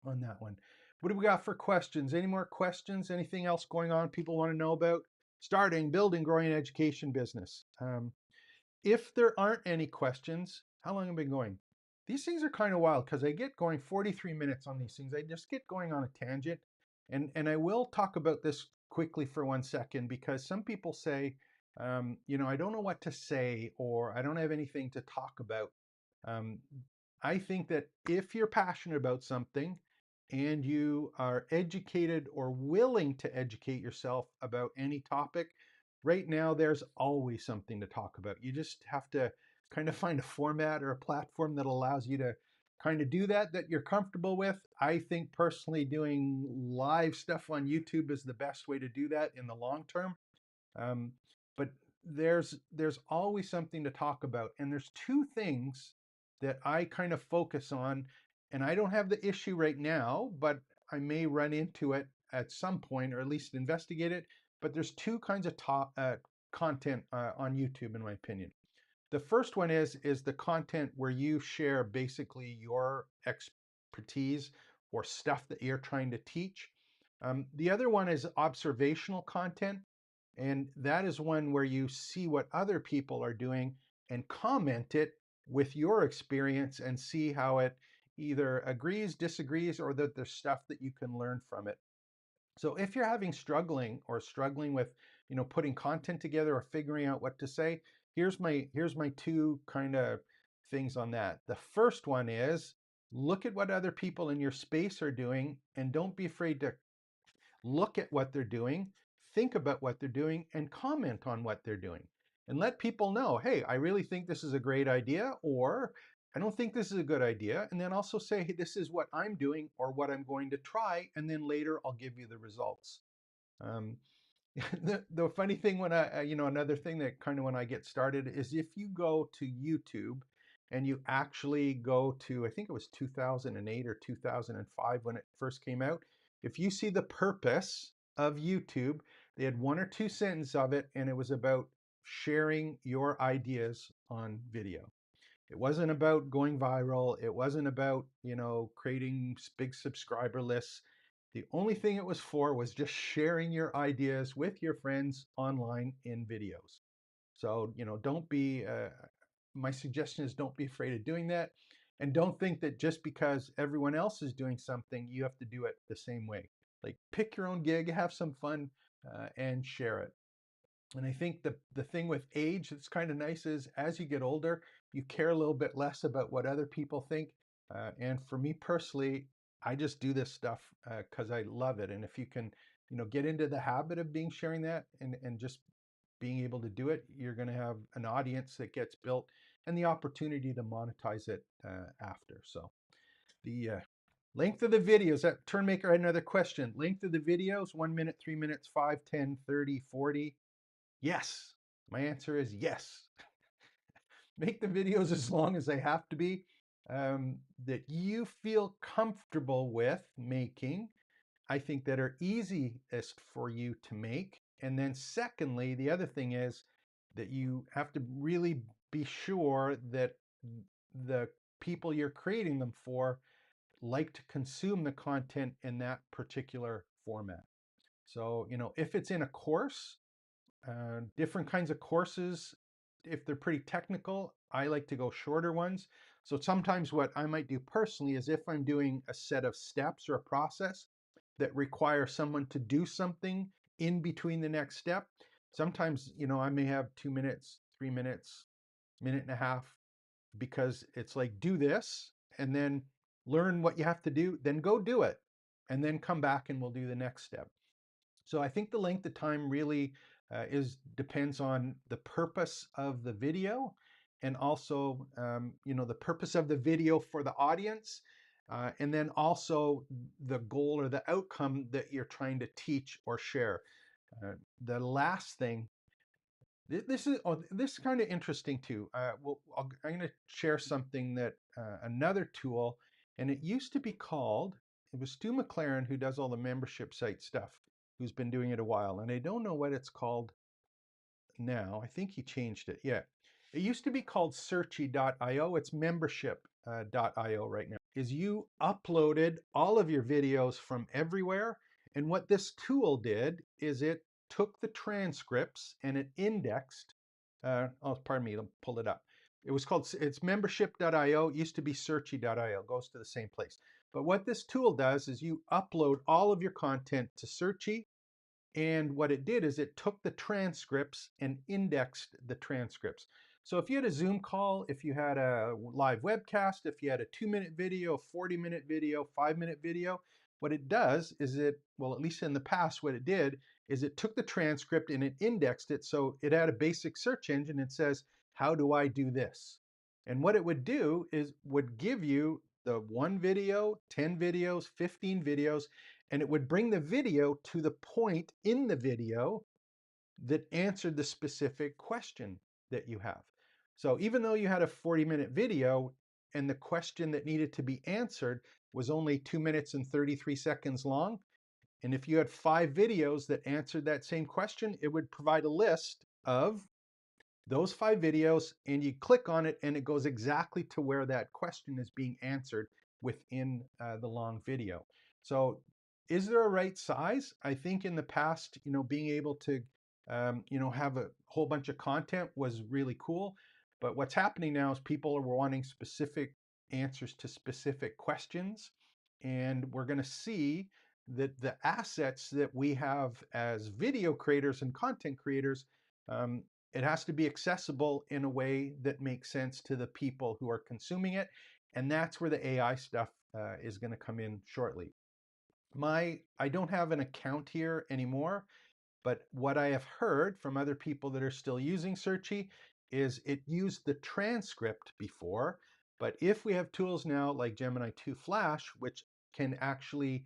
Speaker 1: on that one. What do we got for questions? Any more questions? Anything else going on people want to know about starting, building, growing an education business? If there aren't any questions, how long have I been going? These things are kind of wild because I get going 43 minutes on these things. I just get going on a tangent. And I will talk about this quickly for 1 second, because some people say, I don't know what to say, or I don't have anything to talk about. I think that if you're passionate about something and you are educated or willing to educate yourself about any topic, right now there's always something to talk about. You just have to kind of find a format or a platform that allows you to kind of do that you're comfortable with. I think personally doing live stuff on YouTube is the best way to do that in the long term. Um, but there's always something to talk about, and there's two things that I kind of focus on, and I don't have the issue right now, but I may run into it at some point, or at least investigate it. But there's two kinds of content on YouTube, in my opinion. The first one is the content where you share basically your expertise or stuff that you're trying to teach. The other one is observational content, and that is one where you see what other people are doing and comment it with your experience and see how it either agrees, disagrees, or that there's stuff that you can learn from it. So if you're struggling with, putting content together or figuring out what to say, here's my two kind of things on that. The first one is Look at what other people in your space are doing, and don't be afraid to look at what they're doing, think about what they're doing, and comment on what they're doing. And let people know, hey, I really think this is a great idea, or I don't think this is a good idea. And then also say, hey, this is what I'm doing or what I'm going to try. And then later I'll give you the results. Um, the funny thing when another thing that kind of when I get started is if you go to YouTube and you actually go to, I think it was 2008 or 2005 when it first came out, if you see the purpose of YouTube, they had one or two sentences of it, and it was about sharing your ideas on video. It wasn't about going viral. It wasn't about, creating big subscriber lists. The only thing it was for was just sharing your ideas with your friends online in videos. So, don't be, my suggestion is don't be afraid of doing that. And don't think that just because everyone else is doing something, you have to do it the same way. Like pick your own gig, have some fun, and share it. And I think the thing with age that's kind of nice is as you get older, you care a little bit less about what other people think. And for me personally, I just do this stuff because I love it. And if you can, get into the habit of being sharing that and just being able to do it, you're going to have an audience that gets built and the opportunity to monetize it after. So the length of the videos, that Turnmaker had another question. Length of the videos, 1 minute, 3 minutes, 5, 10, 30, 40. Yes. My answer is yes. Make the videos as long as they have to be, that you feel comfortable with making. I think that are easiest for you to make. And then secondly, the other thing is that you have to really be sure that the people you're creating them for like to consume the content in that particular format. So, if it's in a course, different kinds of courses, if they're pretty technical, I like to go shorter ones. So sometimes what I might do personally is if I'm doing a set of steps or a process that require someone to do something in between the next step, sometimes, I may have 2 minutes, 3 minutes, minute and a half, because it's like, do this and then learn what you have to do, then go do it, and then come back and we'll do the next step. So I think the length of time really depends on the purpose of the video, and also the purpose of the video for the audience, and then also the goal or the outcome that you're trying to teach or share. The last thing, this is kind of interesting too. I'm going to share something that another tool, and it used to be called. It was Stu McLaren who does all the membership site stuff, who's been doing it a while, and I don't know what it's called now. I think he changed it. Yeah, it used to be called Searchy.io. It's membership.io right now. Is you uploaded all of your videos from everywhere, and what this tool did is it took the transcripts and it indexed. Oh, pardon me. I'll pull it up. It's membership.io. It used to be Searchy.io. Goes to the same place. But what this tool does is you upload all of your content to Searchy, and what it did is it took the transcripts and indexed the transcripts. So if you had a Zoom call, if you had a live webcast, if you had a 2-minute video, 40-minute video, 5-minute video, what it does is at least in the past, what it did is it took the transcript and it indexed it. So it had a basic search engine. It says, how do I do this? And what it would do is would give you the 1 video, 10 videos, 15 videos, and it would bring the video to the point in the video that answered the specific question that you have. So even though you had a 40-minute video and the question that needed to be answered was only 2 minutes and 33 seconds long, and if you had 5 videos that answered that same question, it would provide a list of those 5 videos, and you click on it and it goes exactly to where that question is being answered within the long video. So is there a right size? I think in the past, being able to have a whole bunch of content was really cool. But what's happening now is people are wanting specific answers to specific questions, and we're going to see that the assets that we have as video creators and content creators, it has to be accessible in a way that makes sense to the people who are consuming it. And that's where the AI stuff is going to come in shortly. I don't have an account here anymore, but what I have heard from other people that are still using Searchy is it used the transcript before, but if we have tools now like Gemini 2 Flash, which can actually,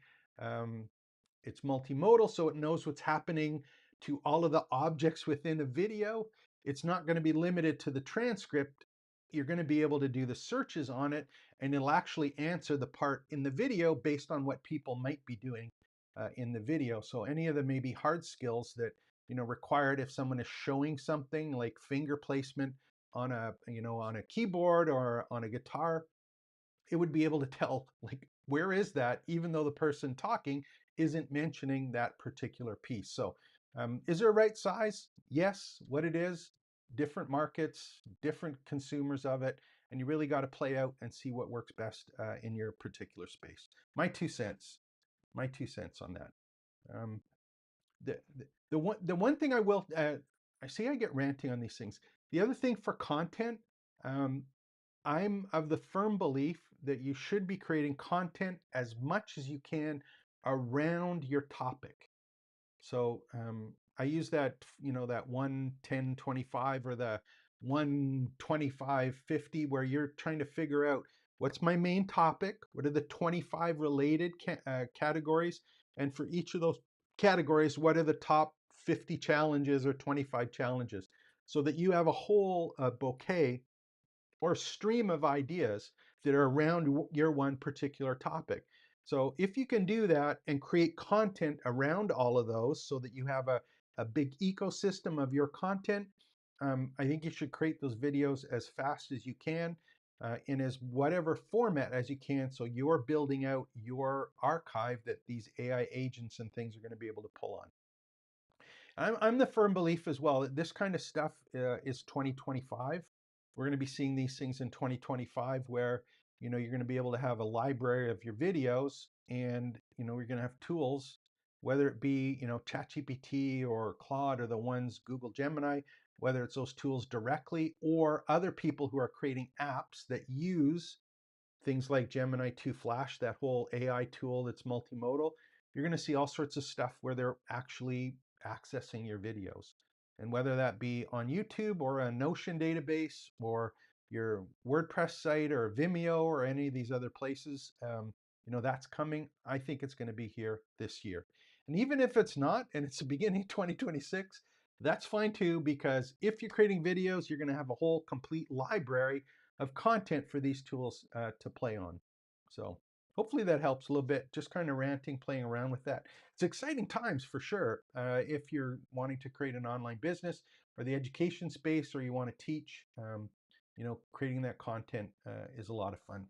Speaker 1: it's multimodal, so it knows what's happening to all of the objects within a video, it's not going to be limited to the transcript. You're going to be able to do the searches on it, and it'll actually answer the part in the video based on what people might be doing in the video. So any of the maybe hard skills that required if someone is showing something like finger placement on a on a keyboard or on a guitar, it would be able to tell like where is that, even though the person talking isn't mentioning that particular piece. So is there a right size? Yes. What it is, different markets, different consumers of it, and you really got to play out and see what works best in your particular space. My 2 cents. My 2 cents on that. Um, the one thing I will I see I get ranting on these things. The other thing for content, um, I'm of the firm belief that you should be creating content as much as you can around your topic. So I use that, that 1-10-25 or the 1-25-50, where you're trying to figure out what's my main topic, what are the 25 related categories, and for each of those categories, what are the top 50 challenges or 25 challenges, so that you have a whole bouquet or stream of ideas that are around your one particular topic. So if you can do that and create content around all of those so that you have a big ecosystem of your content, I think you should create those videos as fast as you can in as whatever format as you can, so you're building out your archive that these AI agents and things are going to be able to pull on. I'm the firm belief as well that this kind of stuff is 2025. We're going to be seeing these things in 2025 where, you're going to be able to have a library of your videos, and, you're going to have tools, whether it be, ChatGPT or Claude or the ones Google Gemini, whether it's those tools directly or other people who are creating apps that use things like Gemini 2 Flash, that whole AI tool that's multimodal. You're going to see all sorts of stuff where they're actually accessing your videos. And whether that be on YouTube or a Notion database or your WordPress site or Vimeo or any of these other places, that's coming. I think it's going to be here this year. And even if it's not, and it's the beginning of 2026, that's fine too, because if you're creating videos, you're going to have a whole complete library of content for these tools to play on. So hopefully that helps a little bit, just kind of ranting, playing around with that. It's exciting times for sure. If you're wanting to create an online business or the education space, or you want to teach, creating that content is a lot of fun.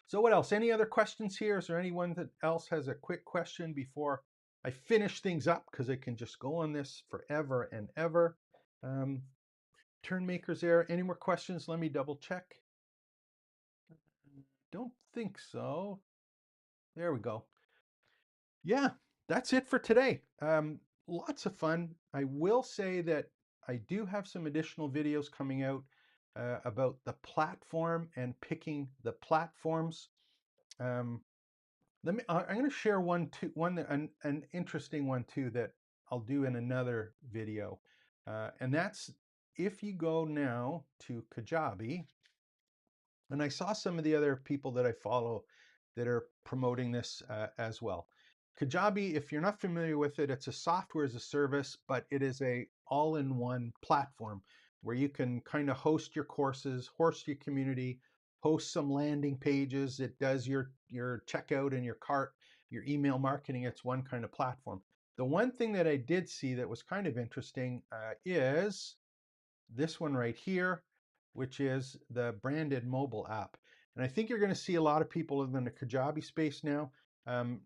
Speaker 1: So what else? Any other questions here? Is there anyone that else has a quick question before I finish things up? Because I can just go on this forever and ever. Turn makers there. Any more questions? Let me double check. Don't think so. There we go. Yeah, that's it for today. Lots of fun. I will say that I do have some additional videos coming out about the platform and picking the platforms. Um, I'm going to share an interesting one too that I'll do in another video, and that's if you go now to Kajabi. And I saw some of the other people that I follow that are promoting this as well. Kajabi, if you're not familiar with it, it's a software as a service, but it is a all-in-one platform where you can kind of host your courses, host your community, host some landing pages. It does your checkout and your cart, your email marketing. It's one kind of platform. The one thing that I did see that was kind of interesting is this one right here, which is the branded mobile app. And I think you're going to see a lot of people in the Kajabi space now.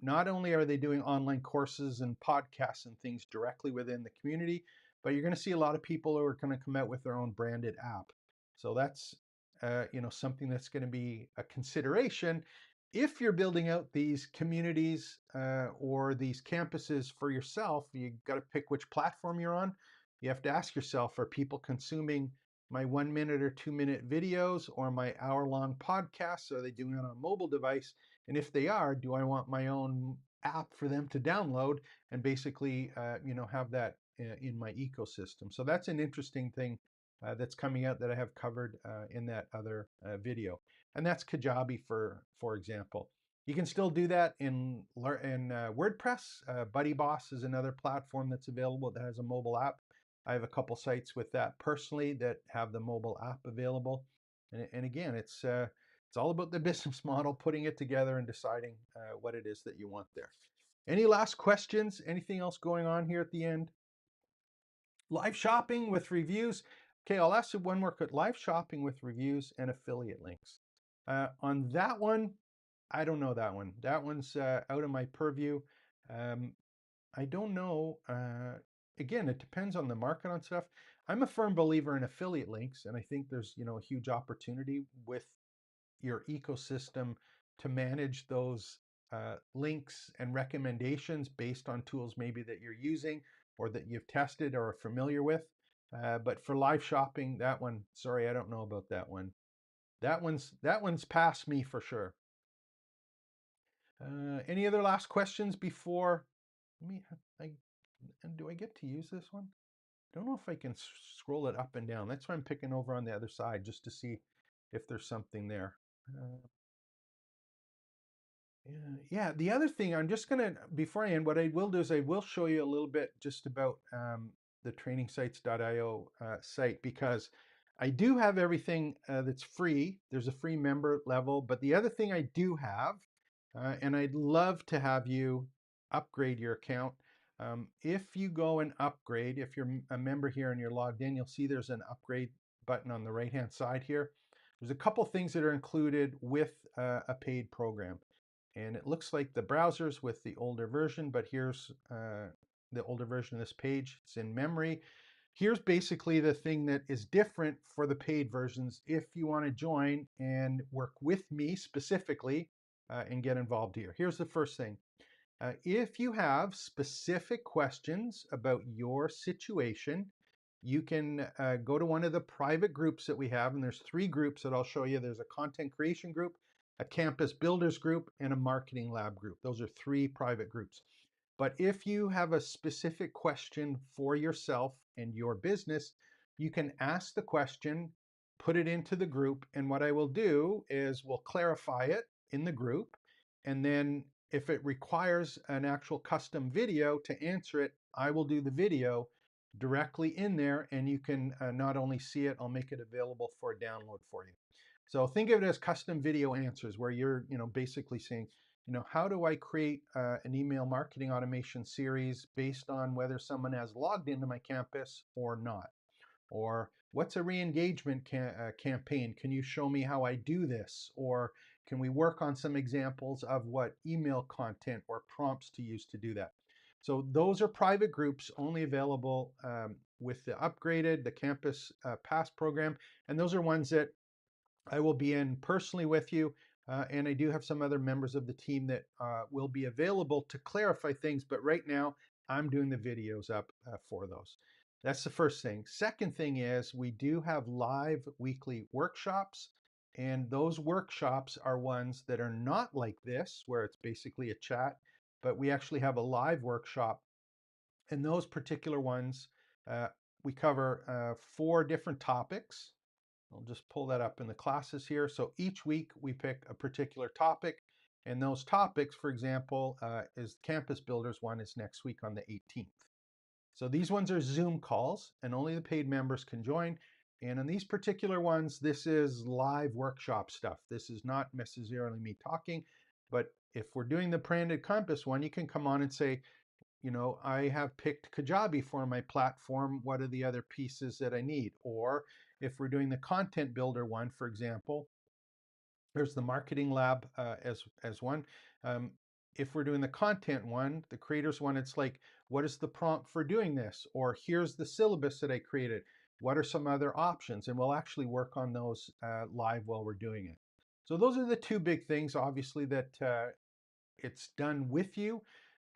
Speaker 1: Not only are they doing online courses and podcasts and things directly within the community, but you're going to see a lot of people who are going to come out with their own branded app. So that's something that's going to be a consideration if you're building out these communities or these campuses for yourself. You got to pick which platform you're on. You have to ask yourself, are people consuming my 1 minute or 2 minute videos or my hour-long podcasts? Are they doing it on a mobile device? And if they are, do I want my own app for them to download and basically, have that in my ecosystem? So that's an interesting thing that's coming out that I have covered in that other video. And that's Kajabi, for example. You can still do that in WordPress. BuddyBoss is another platform that's available that has a mobile app. I have a couple sites with that personally that have the mobile app available. And again, it's all about the business model, putting it together and deciding what it is that you want there. Any last questions? Anything else going on here at the end? Live shopping with reviews. Okay, I'll ask you one more quick. Live shopping with reviews and affiliate links. On that one, I don't know that one. That one's out of my purview. I don't know. Again, it depends on the market on stuff. I'm a firm believer in affiliate links, and I think there's a huge opportunity with your ecosystem to manage those links and recommendations based on tools maybe that you're using or that you've tested or are familiar with. But for live shopping, that one, sorry, I don't know about that one. That one's past me for sure. Any other last questions before? Do I get to use this one? I don't know if I can scroll it up and down. That's why I'm picking over on the other side just to see if there's something there. Yeah. The other thing, I'm just gonna, before I end, what I will do is I will show you a little bit just about the trainingsites.io site, because I do have everything that's free. There's a free member level, but the other thing I do have, and I'd love to have you upgrade your account. If you go and upgrade, if you're a member here and you're logged in, you'll see there's an upgrade button on the right-hand side here. There's a couple things that are included with a paid program. And it looks like the browsers with the older version, but here's the older version of this page. It's in memory. Here's basically the thing that is different for the paid versions if you want to join and work with me specifically and get involved here. Here's the first thing. If you have specific questions about your situation, you can go to one of the private groups that we have, and there's 3 groups that I'll show you. There's a content creation group, a campus builders group, and a marketing lab group. Those are 3 private groups. But if you have a specific question for yourself and your business, you can ask the question, put it into the group, and what I will do is we'll clarify it in the group, and then if it requires an actual custom video to answer it, I will do the video directly in there, and you can not only see it, I'll make it available for a download for you. So think of it as custom video answers where you're, basically saying, how do I create an email marketing automation series based on whether someone has logged into my campus or not? Or what's a re-engagement campaign? Can you show me how I do this? Or can we work on some examples of what email content or prompts to use to do that? So those are private groups only available with the upgraded, the Campus Pass program. And those are ones that I will be in personally with you. And I do have some other members of the team that will be available to clarify things. But right now, I'm doing the videos up for those. That's the first thing. Second thing is we do have live weekly workshops. And those workshops are ones that are not like this, where it's basically a chat, but we actually have a live workshop. And those particular ones, we cover 4 different topics. I'll just pull that up in the classes here. So each week we pick a particular topic, and those topics, for example, is Campus Builders one is next week on the 18th. So these ones are Zoom calls, and only the paid members can join. And on these particular ones, this is live workshop stuff. This is not necessarily me talking, but if we're doing the branded Campus one, you can come on and say, I have picked Kajabi for my platform. What are the other pieces that I need? Or if we're doing the content builder one, for example, there's the marketing lab as one. If we're doing the content one, the creators one, it's like, what is the prompt for doing this? Or here's the syllabus that I created. What are some other options? And we'll actually work on those live while we're doing it. So those are the 2 big things, obviously, that it's done with you.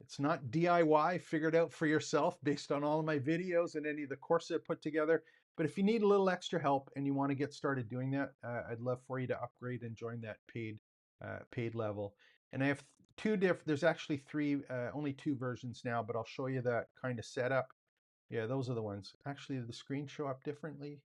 Speaker 1: It's not DIY, figured out for yourself based on all of my videos and any of the courses I put together. But if you need a little extra help and you want to get started doing that, I'd love for you to upgrade and join that paid level. And I have there's actually only two versions now, but I'll show you that kind of setup. Yeah, those are the ones. Actually, the screens show up differently.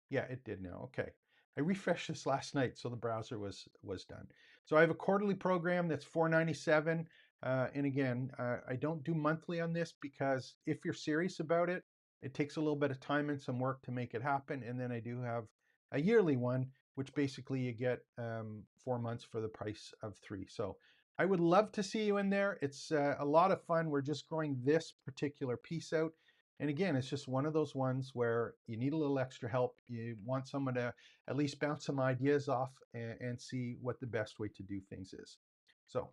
Speaker 1: Yeah, it did now. Okay. I refreshed this last night, so the browser was done. So I have a quarterly program that's $4.97. And again, I don't do monthly on this because if you're serious about it, it takes a little bit of time and some work to make it happen. And then I do have a yearly one, which basically you get 4 months for the price of three. So I would love to see you in there. It's a lot of fun. We're just growing this particular piece out. And again, it's just one of those ones where you need a little extra help. You want someone to at least bounce some ideas off and see what the best way to do things is. So,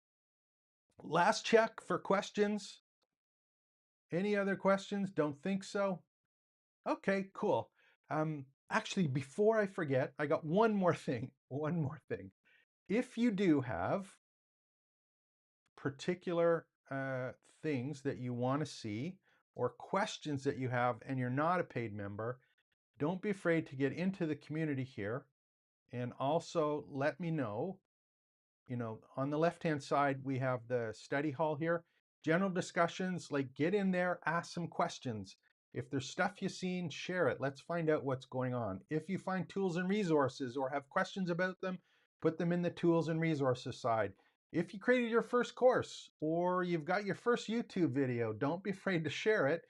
Speaker 1: last check for questions. Any other questions? Don't think so? Okay, cool. Actually, before I forget, I got one more thing. One more thing. If you do have particular things that you want to see or questions that you have and you're not a paid member, don't be afraid to get into the community here and also let me know. On the left-hand side, we have the study hall here. General discussions, like get in there, ask some questions. If there's stuff you've seen, share it. Let's find out what's going on. If you find tools and resources or have questions about them, put them in the tools and resources side. If you created your first course or you've got your first YouTube video, don't be afraid to share it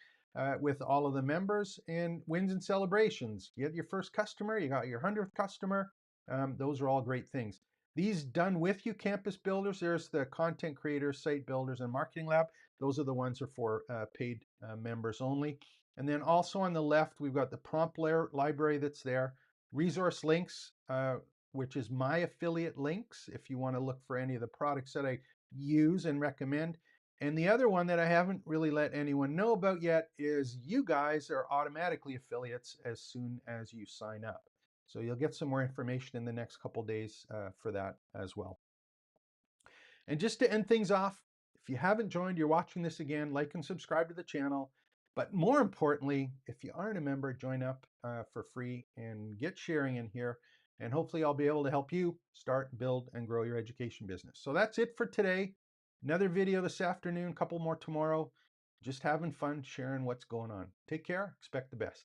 Speaker 1: with all of the members, and wins and celebrations. You get your first customer, you got your 100th customer. Those are all great things. These done with you campus builders, there's the content creators, site builders, and marketing lab. Those are the ones that are for paid members only. And then also on the left, we've got the prompt library that's there. Resource links, which is my affiliate links if you want to look for any of the products that I use and recommend. And the other one that I haven't really let anyone know about yet is you guys are automatically affiliates as soon as you sign up. So you'll get some more information in the next couple days for that as well. And just to end things off, if you haven't joined, you're watching this again, like and subscribe to the channel. But more importantly, if you aren't a member, join up for free and get sharing in here. And hopefully I'll be able to help you start, build, and grow your education business. So that's it for today. Another video this afternoon, a couple more tomorrow. Just having fun, sharing what's going on. Take care, expect the best.